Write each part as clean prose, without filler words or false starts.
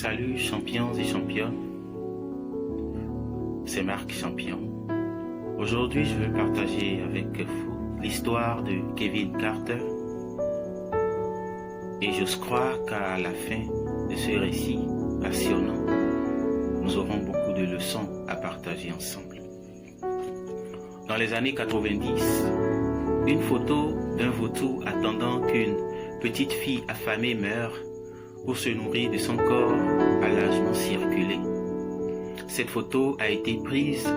Salut champions et championnes, c'est Marc Champion. Aujourd'hui, je veux partager avec vous l'histoire de Kevin Carter. Et je crois qu'à la fin de ce récit passionnant, nous aurons beaucoup de leçons à partager ensemble. Dans les années 90, une photo d'un vautour attendant qu'une petite fille affamée meure pour se nourrir de son corps a largement circulé. Cette photo a été prise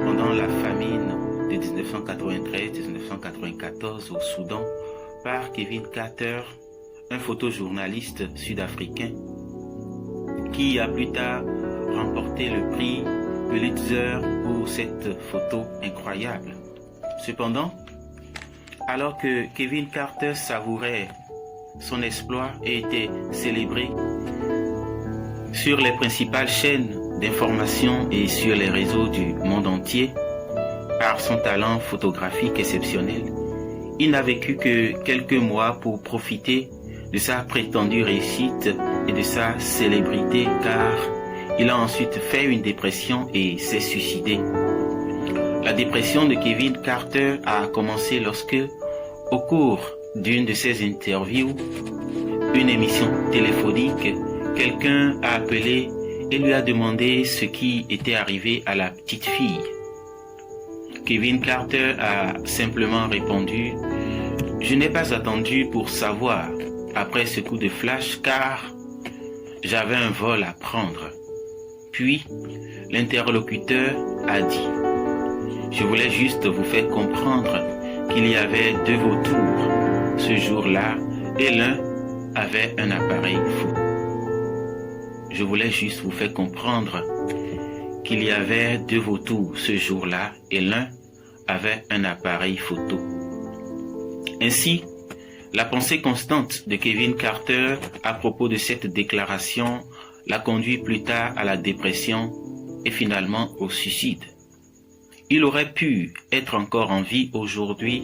pendant la famine de 1993-1994 au Soudan par Kevin Carter, un photojournaliste sud-africain qui a plus tard remporté le prix Pulitzer pour cette photo incroyable. Cependant, alors que Kevin Carter savourait son exploit et était célébré sur les principales chaînes d'information et sur les réseaux du monde entier par son talent photographique exceptionnel, il n'a vécu que quelques mois pour profiter de sa prétendue réussite et de sa célébrité, car il a ensuite fait une dépression et s'est suicidé. La dépression de Kevin Carter a commencé lorsque, au cours d'une de ses interviews, une émission téléphonique, quelqu'un a appelé et lui a demandé ce qui était arrivé à la petite fille. Kevin Carter a simplement répondu « Je n'ai pas attendu pour savoir après ce coup de flash car j'avais un vol à prendre. » Puis, l'interlocuteur a dit « Je voulais juste vous faire comprendre qu'il y avait deux vautours ce jour-là et l'un avait un appareil photo. Je voulais juste vous faire comprendre qu'il y avait deux vautours ce jour-là et l'un avait un appareil photo. » Ainsi, la pensée constante de Kevin Carter à propos de cette déclaration l'a conduit plus tard à la dépression et finalement au suicide. Il aurait pu être encore en vie aujourd'hui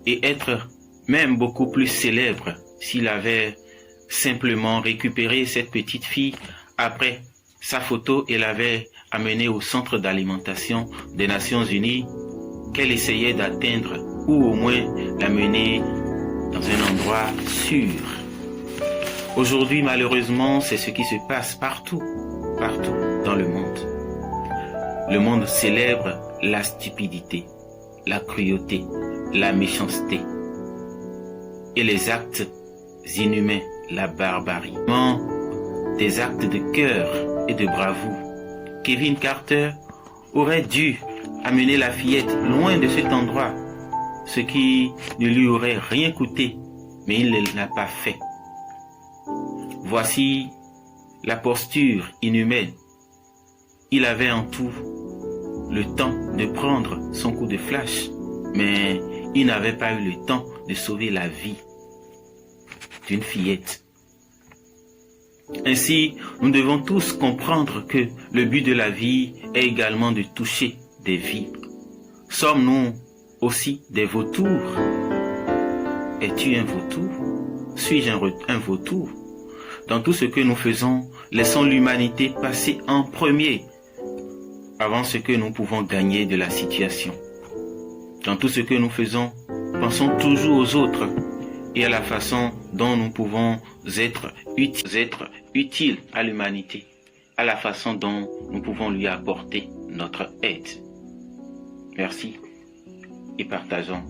et être même beaucoup plus célèbre s'il avait simplement récupéré cette petite fille après sa photo et l'avait amenée au centre d'alimentation des Nations Unies qu'elle essayait d'atteindre ou au moins l'amener dans un endroit sûr. Aujourd'hui, malheureusement, c'est ce qui se passe partout dans le monde. Le monde célèbre la stupidité, la cruauté, la méchanceté et les actes inhumains, la barbarie. Des actes de cœur et de bravoure. Kevin Carter aurait dû amener la fillette loin de cet endroit, ce qui ne lui aurait rien coûté, mais il ne l'a pas fait. Voici la posture inhumaine. Il avait en tout le temps de prendre son coup de flash, mais il n'avait pas eu le temps de sauver la vie d'une fillette. Ainsi, nous devons tous comprendre que le but de la vie est également de toucher des vies. Sommes-nous aussi des vautours? Es-tu un vautour? Suis-je un vautour? Dans tout ce que nous faisons, laissons l'humanité passer en premier avant ce que nous pouvons gagner de la situation. Dans tout ce que nous faisons, pensons toujours aux autres et à la façon dont nous pouvons être utiles à l'humanité, à la façon dont nous pouvons lui apporter notre aide. Merci et partageons